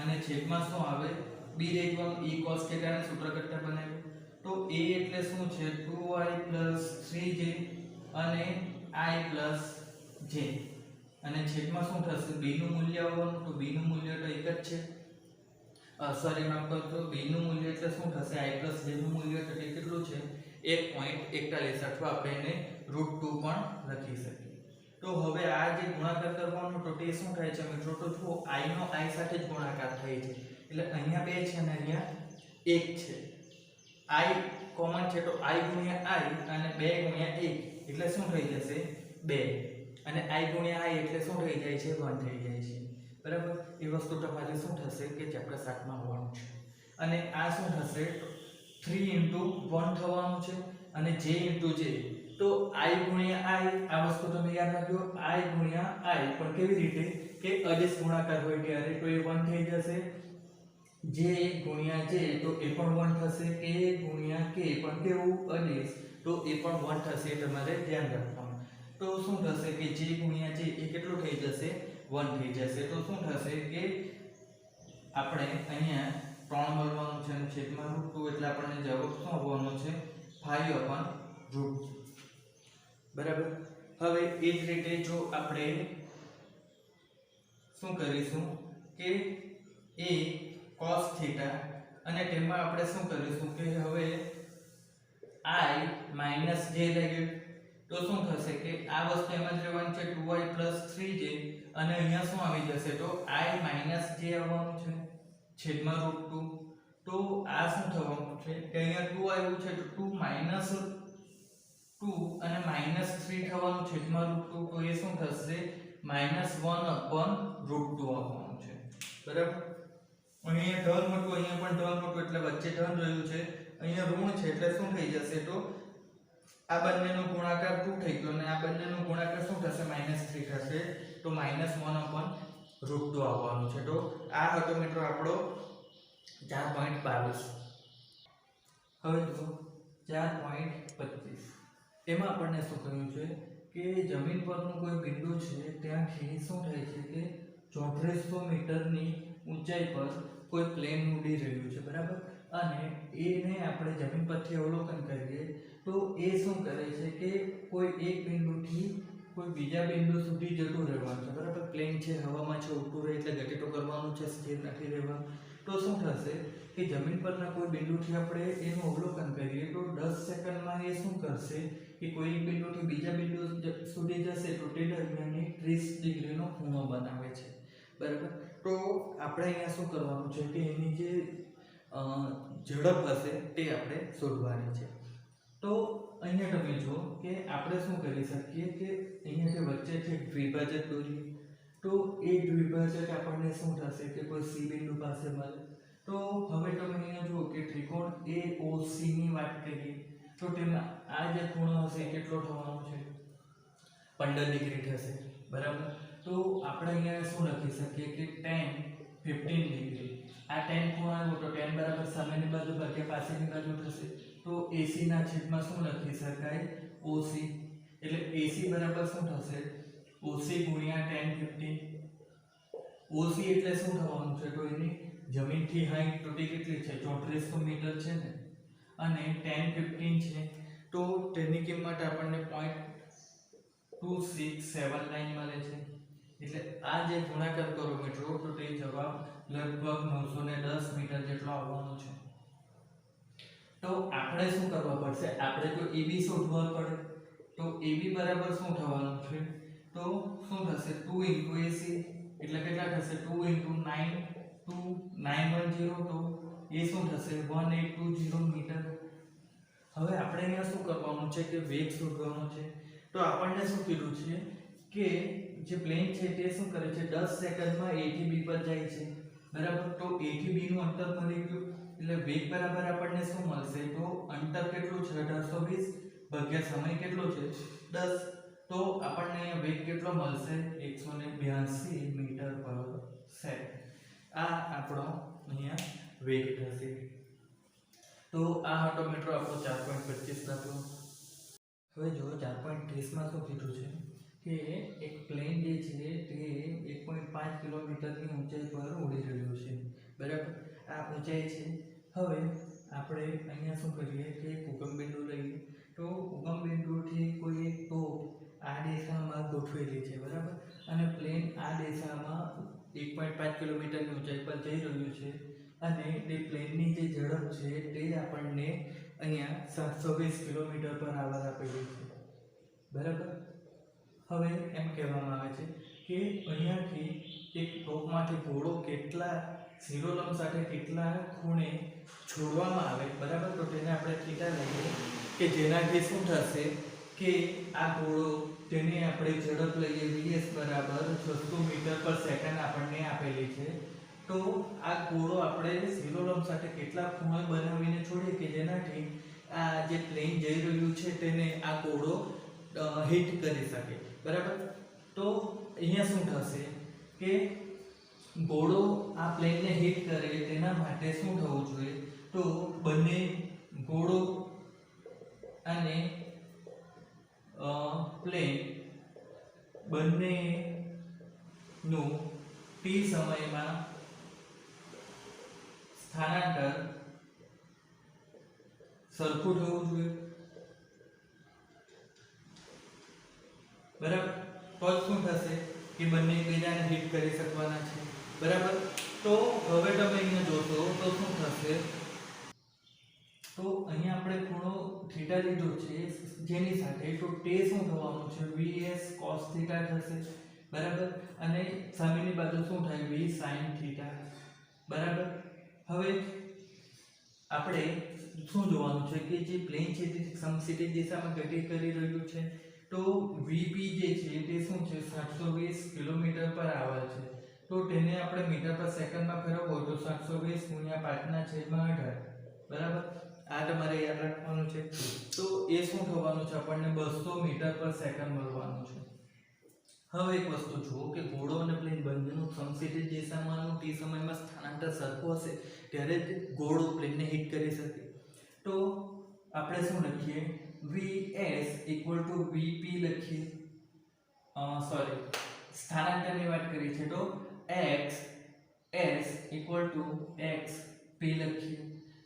અને છેદમાં શું આવે? b રેખવાનું e cos થીટા ને સૂત્ર કરતા બનાવ્યું. તો a એટલે શું છે? 2y + 3j અને i + j અને છેદમાં શું થશે? b નું મૂલ્ય આવવાનું. તો b નું મૂલ્ય તો એક જ છે, સોરી માફ કરજો, b નું મૂલ્ય એટલે શું થશે? i + j નું મૂલ્ય તો કેટલું છે? 1.41, અથવા આપણે એને √2 પણ લખી શકીએ. તો હવે આ જે ગુણાકાર કરવાનો તો તે શું થાય છે મિત્રો? તો જુઓ, i નો i સાથે જ ગુણાકાર થાય છે, એટલે અહીંયા 2 છે અને અહીંયા 1 છે. i કોમન છે તો i ગુણ્યા i અને 2 ગુણ્યા 1 એટલે શું થઈ જશે 2 અને i ગુણ્યા i એટલે શું થઈ જાય છે 1 થઈ જાય છે બરાબર એ વસ્તુ તમારે શું થશે કે ચેપ્ટર 7 માં 1 છે અને આ શું થશે 3 * 1 થવાનું છે અને j * j તો i ગુણ્યા i આ વસ્તુ તમે યાદ રાખજો i ગુણ્યા i પણ કેવી રીતે કે અદિશ ગુણાકાર હોય ત્યારે તો એ 1 થઈ જશે j ગુણ્યા j તો એ પણ 1 થશે k ગુણ્યા k પણ કેવું અદિશ તો એ પણ 1 થશે તમારે ધ્યાન રાખવાનું તો શું થશે કે j ગુણ્યા j એ કેટલું થઈ જશે 1 થઈ જશે તો શું થશે કે આપણે અહીંયા 3 મળવાનું છે અને છેદમાં √2 એટલે આપણને જવાબ શું આવવાનો છે 5/√2 બરાબર હવે એ જ રીતે જો આપણે શું કરીશું કે a cos θ અને તેમાં આપણે શું કરીશું કે હવે i - j લઈએ તો શું થશે કે આ વસ્તુ એમ જ રહેવાની છે 2i + 3j અને અહીંયા શું આવી જશે તો i - j આવવાનું છે છેદમાં √2 તો આ શું થવાનું છે કે અહીંયા 2 આવ્યું છે તો 2 - 2 અને -3 થવાનું છેદમાં √2 તો એ શું થશે -1/√2 આવવાનું છે બરાબર અહીંયા ધન હતું અહીંયા પણ ધન હતું એટલે વચ્ચે ધન રહ્યું છે અહીંયા ઋણ છે એટલે શું થઈ જશે તો આ બંનેનો ગુણાકાર 2 થઈ ગયો અને આ બંનેનો ગુણાકાર શું થશે -3 થશે તો -1/√2 આવવાનું છે તો આ હતો મિત્રો આપણો 4.22 હવે જો 4.25 એમાં આપણને શું કહ્યું છે કે જમીન પરનું કોઈ બિંદુ છે ત્યાંથી શું થાય છે કે 3400 મીટરની ઊંચાઈ પર કોઈ પ્લેન ઉડી રહ્યું છે બરાબર અને એને આપણે જમીન પરથી અવલોકન કરીએ તો એ શું કરે છે કે કોઈ એક બિંદુથી કોઈ બીજા બિંદુ સુધી જતું રહેવાનું છે બરાબર પ્લેન છે હવામાં છે ઉડતું રહે એટલે ગતિ તો કરવાનું છે સ્થિર નથી રહેવાનું તો શું થશે કે જમીન પરના કોઈ બિંદુથી આપણે એનું અવલોકન કરીએ તો 10 સેકન્ડમાં એ શું કરશે કે કોઈ એક બિંદુથી બીજા બિંદુ સુધી જશે તો તે દરમિયાન 30 ડિગ્રીનો ખૂણો બનાવે છે બરાબર તો આપણે અહીંયા શું કરવાનું છે કે એની જે ઝડપ હશે તે આપણે શોધવાની છે તો અહીંયા તમે જો કે આપણે શું કરી શકીએ કે અહીંયા જે વચ્ચે છે દ્વિભાજક દોરીએ તો એ દ્વિભાજક આપણને શું થશે કે કોઈ C બિંદુ પાસે મળે તો હવે તમે અહીંયા જુઓ કે ત્રિકોણ AOC ની વાત કરીએ તો તેમાં આ જે ખૂણો હશે કેટલો થવાનો છે 15 ડિગ્રી થશે બરાબર તો આપણે અહીંયા શું લખી શકીએ કે tan 15 ડિગ્રી આ tan ખૂણો આવ્યો તો tan બરાબર સામેની બાજુ ભાગ્યા પાછળની બાજુ થશે તો AC ના છેદમાં શું લખી શકાય OC એટલે AC બરાબર શું થશે OC ગુણ્યા tan 15 OC એટલે શું થવાનું છે તો એની જમીનથી હાઈટ તો કેટલી છે 3400 મીટર છે ને અને tan 15 છે તો તેની કિંમત આપણને 0.2679 મળે છે એટલે આ જે ગુણાકાર કરો મિત્રો તો તે જવાબ લગભગ 910 મીટર જેટલો આવવાનો છે તો આપણે શું કરવા પડશે આપણે તો AB શોધવા પડે તો AB બરાબર શું થવાનું છે તો શું થશે 2 * AC એટલે કેટલા થશે 2 * 9 910 તો એ શું થશે 1820 મીટર હવે આપણે અહીંયા શું કરવાનું છે કે વેગ શોધવાનો છે તો આપણને શું કીધું છે કે જે પ્લેન છે તે શું કરે છે 10 સેકન્ડમાં A થી B પર જાય છે બરાબર તો A થી B નું અંતર મળી ગયું એટલે વેગ બરાબર આપણને શું મળશે તો અંતર કેટલું છે 1820 ભાગ્યા સમય કેટલો છે 10 તો આપણને વેગ કેટલો મળશે 182 મીટર પર સેકન્ડ આ આપણો અહીંયા વેગ થશે તો આ હતો મિત્રો આપણો 4.25 દાખલો હવે જો 4.30 માં શું કીધું છે કે એક પ્લેન જે છે તે 1.5 કિલોમીટરની ઊંચાઈ પર ઉડી રહ્યું છે બરાબર આ ઊંચાઈ છે હવે આપણે અહીંયા શું કરીએ કે ઉગમ બિંદુ લઈએ તો ઉગમ બિંદુથી કોઈ એક ટોપ આ દિશામાં ગોઠવેલી છે બરાબર અને પ્લેન આ દિશામાં 1.5 કિલોમીટરની ઊંચાઈ પર જઈ રહ્યું છે અને તે પ્લેનની જે ઝડપ છે તે આપણને અહીંયા 720 કિલોમીટર પર આવાર આપેલી છે બરાબર હવે એમ કહેવામાં આવે છે કે અહીંયાથી એક ટોપમાંથી ઘોડો કેટલા શિરોલંબ સાથે કેટલા ખૂણે છોડવામાં આવે, બરાબર, તો તેને આપણે થીટા લઈએ કે જેનાથી શું થશે કે આ ગોળો તેને આપણે ઝડપ લઈએ vs બરાબર 600 મીટર પર સેકન્ડ આપણને આપેલી છે, તો આ ગોળો આપણે શિરોલંબ સાથે કેટલા ખૂણે બનાવીને છોડીએ કે જેનાથી આ જે પ્લેન જઈ રહ્યું છે તેને આ ગોળો હિટ કરી શકે, બરાબર. તો અહીંયા શું થશે કે ગોળો આ પ્લેનને હિટ કરે તેના માટે શું થવું જોઈએ, તો બંને ગોળો અને પ્લેન બંનેનું t સમયમાં સ્થાનાંતર સરખું થવું જોઈએ, બરાબર. તો શું થશે કે બંને એકબીજાને હિટ કરી શકવાના છે, બરાબર. તો હવે તમે અહીંયા જોશો તો શું થશે, તો અહીંયા આપણે ખૂણો થીટા લીધો છે જેની સાથે, તો તે શું થવાનું છે vs cos થીટા થશે, બરાબર. અને સામેની બાજુ શું થાય v sin થીટા, બરાબર. હવે આપણે શું જોવાનું છે કે જે પ્લેન છે તે સમક્ષિતિજ દિશામાં ગતિ કરી રહ્યું છે, તો vp જે છે તે શું છે 720 કિલોમીટર પર આવર છે, તો તેને આપણે મીટર પર સેકન્ડમાં ફેરવવું હોય તો 720 × 5/18, બરાબર. આ તમારે યાદ રાખવાનું છે. તો એ શું થવાનું છે આપણને 200 મીટર પર સેકન્ડ મળવાનું છે. હવે એક વસ્તુ જુઓ કે ગોળો અને પ્લેન બંનેનું સમક્ષિતિજ દિશામાંનું t સમયમાં સ્થાનાંતર સરખું હશે ત્યારે જ ગોળો પ્લેનને હિટ કરી શકે. તો આપણે શું લખીએ vs = vp લખીએ, સોરી સ્થાનાંતરની વાત કરી છે તો x s = xp લખીએ.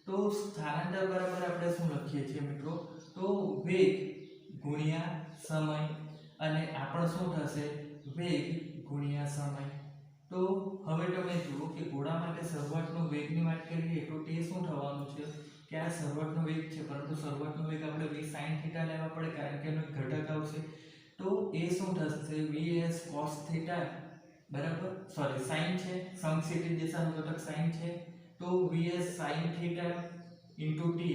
તો સ્થાનાંતર બરાબર આપણે શું લખીએ છીએ મિત્રો, તો વેગ ગુણ્યા સમય, અને આપણો શું થશે વેગ ગુણ્યા સમય. તો હવે તમે જુઓ કે ગોળા માટે શરૂઆતનો વેગની વાત કરીએ તો તે શું થવાનું છે કે આ શરૂઆતનો વેગ છે, પરંતુ શરૂઆતનો વેગ આપણે v sin થીટા લેવા પડે કારણ કે એનો ઘટક આવશે, તો એ શું થશે vs cos થીટા, બરાબર, સોરી sin છે, સમક્ષિતિજ દિશાનું ઘટક sin છે, તો vs sin થીટા * t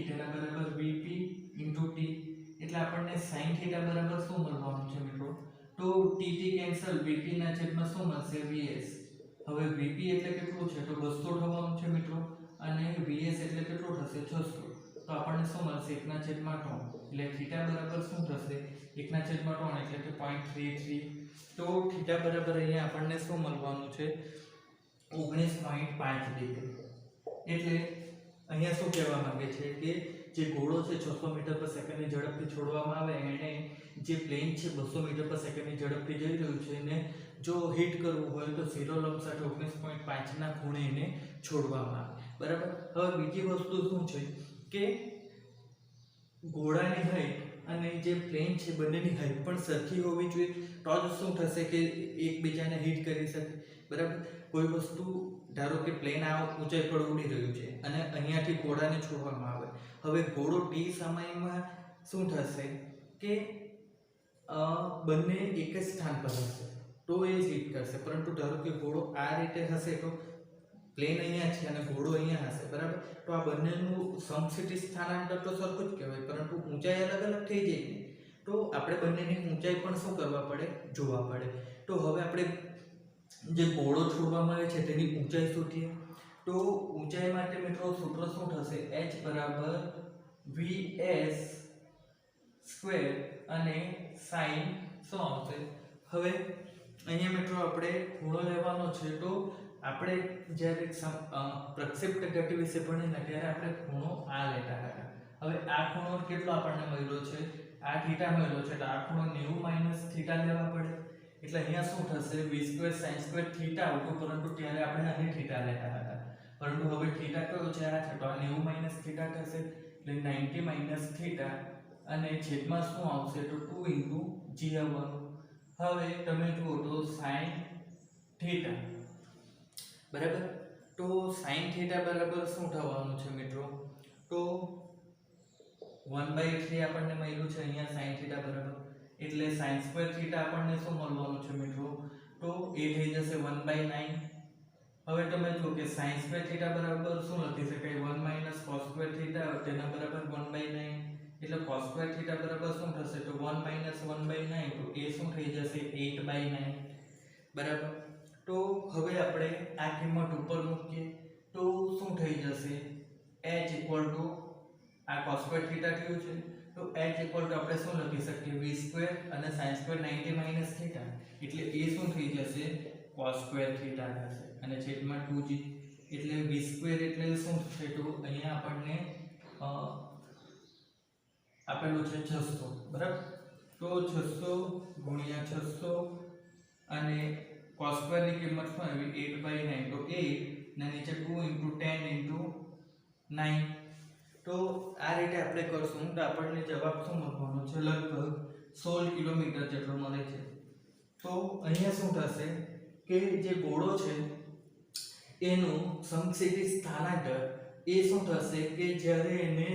તેના બરાબર vp * t, એટલે આપણને sin થીટા બરાબર શું મળવાનું છે મિત્રો, તો tt કેન્સલ, vp ના છેદમાં શું મળશે vs. હવે vp એટલે કેટલું છે તો 200 થવાનું છે મિત્રો, અને vs એટલે કેટલું થશે 600, તો આપણને શું મળશે 1/3, એટલે થીટા બરાબર શું થશે 1/3 એટલે કે 0.33. તો થીટા બરાબર અહીંયા આપણને શું મળવાનું છે 19.5 ડિગ્રી. એટલે અહીંયા શું કહેવા માંગે છે કે જે ગોળો છે 600 મીટર પર સેકન્ડની ઝડપથી છોડવામાં આવે એને જે પ્લેન છે 200 મીટર પર સેકન્ડની ઝડપથી જઈ રહ્યું છે એને જો હિટ કરવું હોય તો શિરોલંબ સાથે 19.5 ના ખૂણે એને છોડવામાં આવે, બરાબર. હવે બીજી વસ્તુ શું છે કે ગોળાની હાઈટ અને જે પ્લેન છે બંનેની હાઈટ પણ સરખી હોવી જોઈએ, તો જ શું થશે કે એકબીજાને હિટ કરી શકે, બરાબર. કોઈ વસ્તુ ધારો કે પ્લેન આ ઊંચાઈ પર ઉડી રહ્યું છે અને અહીંયાથી ગોળાને છોડવામાં આવે, હવે ગોળો t સમયમાં શું થશે કે બંને એક જ સ્થાન પર હશે તો એ હિટ કરશે, પરંતુ ધારો કે ગોળો આ રીતે હશે તો પ્લેન અહીંયા છે અને ગોળો અહીંયા હશે, બરાબર. તો આ બંનેનું સમક્ષિતિજ સ્થાનાંતર તો સરખું જ કહેવાય, પરંતુ ઊંચાઈ અલગ અલગ થઈ જાય ને, તો આપણે બંનેની ઊંચાઈ પણ શું કરવા પડે જોવા પડે. તો હવે આપણે જે ગોળો છોડવામાં આવે છે તેની ઊંચાઈ શોધીએ. તો ઊંચાઈ માટે મિત્રો સૂત્ર શું થશે h = vs સ્ક્વેર અને sin શું આવશે. હવે અહીંયા મિત્રો આપણે ખૂણો લેવાનો છે, તો આપણે જ્યારે પ્રક્ષેપ્ત ગતિ વિશે ભણેલા ત્યારે આપણે ખૂણો આ લેતા હતા. હવે આ ખૂણો કેટલો આપણને મળ્યો છે, આ થીટા મળ્યો છે, તો આ ખૂણો 90 - થીટા લેવા પડે, એટલે અહીંયા શું થશે v² sin² થીટા આવતું, પરંતુ ત્યારે આપણે આને થીટા લેતા હતા, પરંતુ હવે થીટા કયો છે આ છે, તો આ 90 - થીટા થશે, એટલે 90 - થીટા, અને છેદમાં શું આવશે તો 2 × g આવવાનું. હવે તમે જુઓ તો sin થીટા, બરાબર. તો sin થીટા બરાબર શું થવાનું છે મિત્રો, તો 1/3 આપણને મળ્યું છે અહીંયા sin થીટા બરાબર, એટલે sin² થીટા આપણને શું મળવાનું છે મિત્રો, તો એ થઈ જશે 1/9, હવે તમે જો કે sin સ્ક્વેર થીટા બરાબર શું લખી શકાય 1 માઈનસ cos સ્ક્વેર થીટા તેના બરાબર 1/9 એટલે cos સ્ક્વેર થીટા બરાબર શું થશે તો 1 માઈનસ 1/9 તો એ શું થઈ જશે 8/9 બરાબર। તો હવે આપણે આ કિંમત ઉપર મૂકીએ તો શું થઈ જશે h ઇક્વલ ટુ આ cos સ્ક્વેર થીટા થયું છે તો h ઇક્વલ ટુ આપણે શું લખી શકીએ v સ્ક્વેર અને sin સ્ક્વેર 90 માઈનસ થીટા એટલે એ શું થઈ જશે cos સ્ક્વેર થીટા થશે અને છેદમાં 2g એટલે v સ્ક્વેર એટલે શું થશે તો અહીંયા આપણને આપેલું છે 600 બરાબર। તો 600 ગુણ્યા 600 અને cos સ્ક્વેર ની કિંમત શું આવી 8/9 તો 8 ને નીચે 2 * 10 * 9 તો આ રીતે આપણે કરશું તો આપણને જવાબ શું મળવાનો છે લગભગ 16 કિલોમીટર જેટલો મળે છે। તો અહીંયા શું થશે કે જે ગોળો છે એનું સમક્ષિતિજ સ્થાનાંતર એ શું થશે કે જ્યારે એને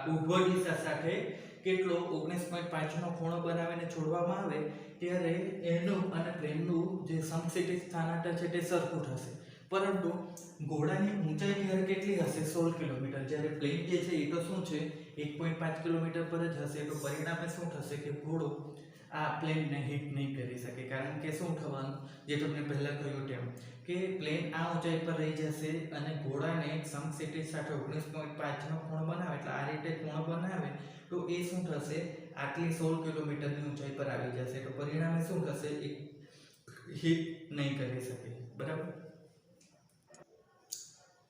ઉર્ધ્વ દિશા સાથે કેટલો 19.5 નો ખૂણો બનાવીને છોડવામાં આવે ત્યારે એનું અને પ્લેનનું જે સમક્ષિતિજ સ્થાનાંતર છે તે સરખું થશે પરંતુ ઘોડાની ઊંચાઈ ત્યારે કેટલી હશે 16 કિલોમીટર જ્યારે પ્લેન જે છે એ તો શું છે 1.5 કિલોમીટર પર જ હશે તો પરિણામે શું થશે કે ઘોડો આ પ્લેનને હિટ નહીં કરી શકે કારણ કે શું થવાનું જે તમને પહેલા કહ્યું તેમ કે પ્લેન આ ઊંચાઈ પર રહી જશે અને ઘોડાને સમક્ષિતિજ સાથે 19.5 નો ખૂણો બનાવે એટલે આ રીતે ખૂણો બનાવે તો એ શું થશે આટલી 16 કિલોમીટરની ઊંચાઈ પર આવી જશે તો પરિણામે શું થશે એ હિટ નહીં કરી શકે બરાબર।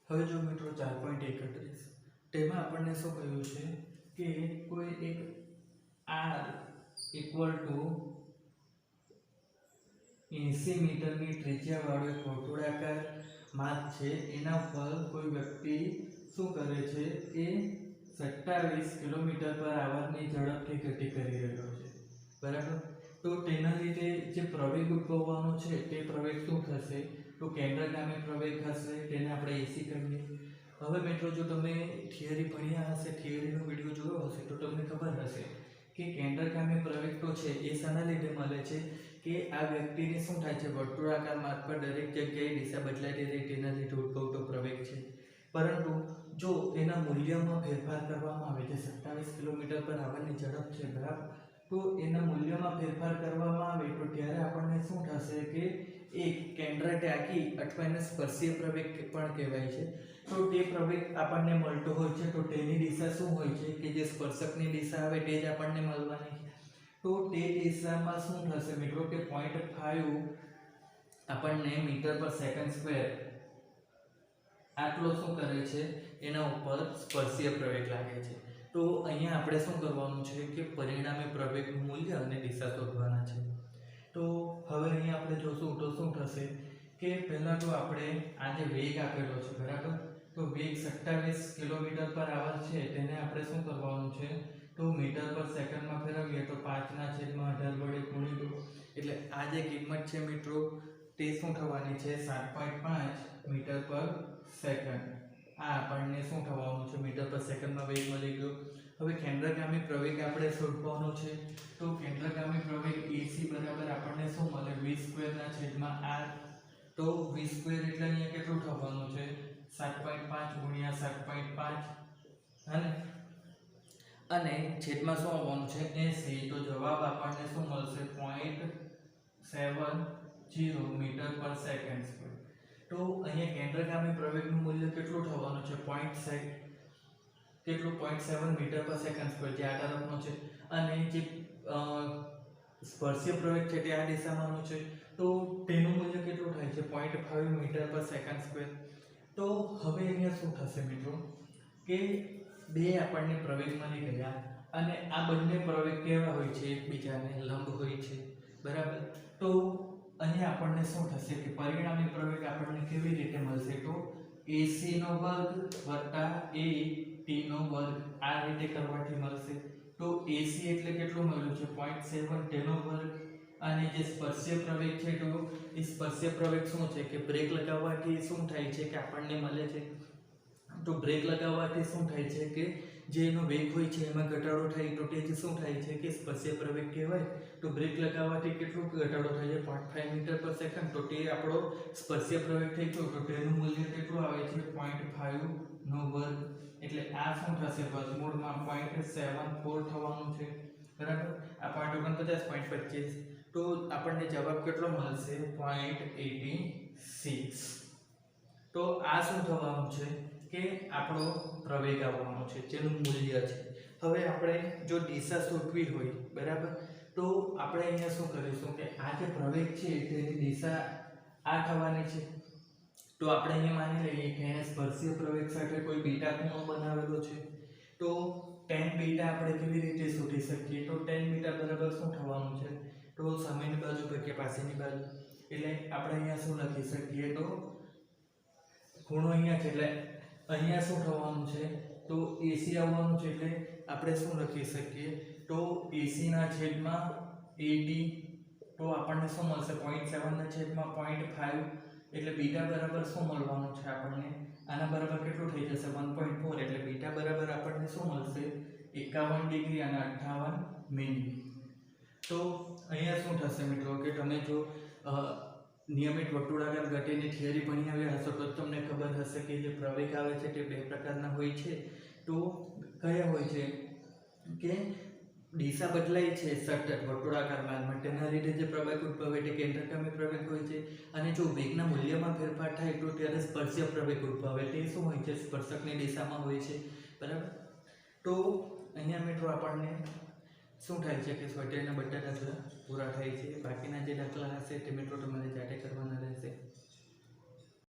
હવે જો મિત્રો 4.31 તેમાં આપણને શું કહ્યું છે કે કોઈ એક r ઇક્વલ ટુ 80 મીટરની ત્રિજ્યાવાળું એક વર્તુળાકાર માર્ગ છે એના ઉપર કોઈ વ્યક્તિ શું કરે છે એ 27 કિલોમીટર પર આવરની ઝડપથી ગતિ કરી રહ્યો છે બરાબર। તો તેના લીધે જે પ્રવેગ ઉદ્ભવવાનો છે તે પ્રવેગ શું થશે તો કેન્દ્રગામી પ્રવેગ હશે તેને આપણે એસી કહીએ। હવે મિત્રો જો તમે થિયરી ભણ્યા હશે થિયરીનો વિડિયો જોયો હશે તો તમને ખબર હશે કે કેન્દ્રગામી પ્રવેગ તો છે એ શાના લીધે મળે છે કે આ વ્યક્તિને શું થાય છે વર્તુળાકાર માર્ગ પર દરેક જગ્યાએ દિશા બદલાતી રહે તેના લીધે ઉદ્ભવતો પ્રવેગ છે પરંતુ જો એના મૂલ્યમાં ફેરફાર કરવામાં આવે જે 27 કિલોમીટર પર આવવાની ઝડપ છે બરાબર તો એના મૂલ્યમાં ફેરફાર કરવામાં આવે તો ત્યારે આપણને શું થશે કે એક કેન્દ્ર ત્યાગી અથવા એને સ્પર્શીય પ્રવેગ પણ કહેવાય છે તો તે પ્રવેગ આપણને મળતો હોય છે તો તેની દિશા શું હોય છે કે જે સ્પર્શકની દિશા આવે તે જ આપણને મળવાની છે તો તે દિશામાં શું થશે મિત્રો કે 0.5 આપણને મીટર પર સેકન્ડ સ્ક્વેર આટલો શું કરે છે એના ઉપર સ્પર્શીય પ્રવેગ લાગે છે તો અહીંયા આપણે શું કરવાનું છે કે પરિણામી પ્રવેગનું મૂલ્ય અને દિશા શોધવાના છે। તો હવે અહીંયા આપણે જોશું તો શું થશે કે પહેલા તો આપણે આ જે વેગ આપેલો છે બરાબર તો વેગ 27 કિલોમીટર પર આવર છે તેને આપણે શું કરવાનું છે તો મીટર પર સેકન્ડમાં ફેરવીએ તો 5/18 વડે ગુણી દો એટલે આ જે કિંમત છે મિત્રો તે શું થવાની છે 7.5 મીટર પર સેકન્ડ આ આપણને શું થવાનું છે મીટર પર સેકન્ડમાં વેગ મળી ગયો। હવે કેન્દ્રગામી પ્રવેગ આપણે શોધવાનો છે તો કેન્દ્રગામી પ્રવેગ AC બરાબર આપણને શું મળે v સ્ક્વેરના છેદમાં r તો v સ્ક્વેર એટલે અહીંયા કેટલું થવાનું છે 7.5 ગુણ્યા 7.5 અને છેદમાં શું આવવાનું છે 80 તો જવાબ આપણને શું મળશે 0.70 મીટર પર સેકન્ડ સ્ક્વેર। તો અહીંયા કેન્દ્રગામી પ્રવેગનું મૂલ્ય કેટલું થવાનું છે 0.7 મીટર પર સેકન્ડ સ્ક્વેર જે આ તરફનો છે અને જે સ્પર્શીય પ્રવેગ છે તે આ દિશામાંનો છે તો તેનું મૂલ્ય કેટલું થાય છે 0.5 મીટર પર સેકન્ડ સ્ક્વેર। તો હવે અહીંયા શું થશે મિત્રો કે બે આપણને પ્રવેગ મળી ગયા અને આ બંને પ્રવેગ કેવા હોય છે એકબીજાને લંબ હોય છે બરાબર। તો અહીંયા આપણને શું થશે કે પરિણામી પ્રવેગ આપણને કેવી રીતે મળશે તો AC નો વર્ગ વત્તા AT નો વર્ગ આ રીતે કરવાથી મળશે તો AC એટલે કેટલું મળ્યું છે 0.7 તેનો વર્ગ અને જે સ્પર્શીય પ્રવેગ છે તો એ સ્પર્શીય પ્રવેગ શું છે કે બ્રેક લગાવવાથી શું થાય છે કે આપણને મળે છે તો બ્રેક લગાવવાથી શું થાય છે કે જે એનો વેગ હોય છે એમાં ઘટાડો થાય તો તે શું થાય છે કે સ્પર્શીય પ્રવેગ કહેવાય. તો બ્રેક લગાવવાથી કેટલો ઘટાડો થાય છે 0.5 મીટર પર સેકન્ડ. તો તે આપણો સ્પર્શીય પ્રવેગ થઈ ગયો. તો તેનું મૂલ્ય કેટલું આવે છે 0.5 નો વર્ગ. એટલે આ શું થશે વર્ગમૂળમાં 0.74 થવાનું છે. બરાબર. આ 0.49 તો આપણને જવાબ કેટલો મળશે 0.86. તો આ શું થવાનું છે કે આપણો પ્રવેગ આવવાનો છે જેનું મૂલ્ય છે. હવે આપણે જો દિશા શોધવી હોય બરાબર તો આપણે અહીંયા શું કરીશું કે આ જે પ્રવેગ છે તેની દિશા આ થવાની છે. તો આપણે અહીંયા માની લઈએ કે અહીંયા સ્પર્શીય પ્રવેગ સાથે કોઈ બીટા ખૂણો બનાવેલો છે. તો tan બીટા આપણે કેવી રીતે શોધી શકીએ? તો tan બીટા બરાબર શું થવાનું છે? તો સામેની બાજુ કે પાછળની બાજુ. એટલે આપણે અહીંયા શું લખી શકીએ? તો ખૂણો અહીંયા છે એટલે અહીંયા શું થવાનું છે? તો AC આવવાનું છે. એટલે આપણે શું લખી શકીએ? તો AC ના છેદમાં AD. તો આપણને શું મળશે 0.7 ના છેદમાં 0.5. એટલે બીટા બરાબર શું મળવાનું છે આપણને? આના બરાબર કેટલું થઈ જશે 1.4. એટલે બીટા બરાબર આપણને શું મળશે 51 ડિગ્રી અને 58 મિનિટ. તો અહીંયા શું થશે મિત્રો કે તમે જો નિયમિત વર્તુળાકાર ગતિની થિયરી ભણી આવ્યા હશો તો તમને ખબર હશે કે જે પ્રવેગ આવે છે તે બે પ્રકારના હોય છે. તો કયા હોય છે કે દિશા બદલાય છે સતત વર્તુળાકારમાં, તેના લીધે જે પ્રવેગ ઉદ્ભવે તે કેન્દ્રગામી પ્રવેગ હોય છે. અને જો વેગના મૂલ્યમાં ફેરફાર થાય તો ત્યારે સ્પર્શીય પ્રવેગ ઉદ્ભવે. તે શું હોય છે? સ્પર્શકની દિશામાં હોય છે. બરાબર. તો અહીંયા મિત્રો આપણને શું થાય છે કે સ્વાધ્યાયના બધા દાખલા પૂરા થાય છે. બાકીના જે દાખલા હશે તે મિત્રો તમારે જાતે કરવાના રહેશે.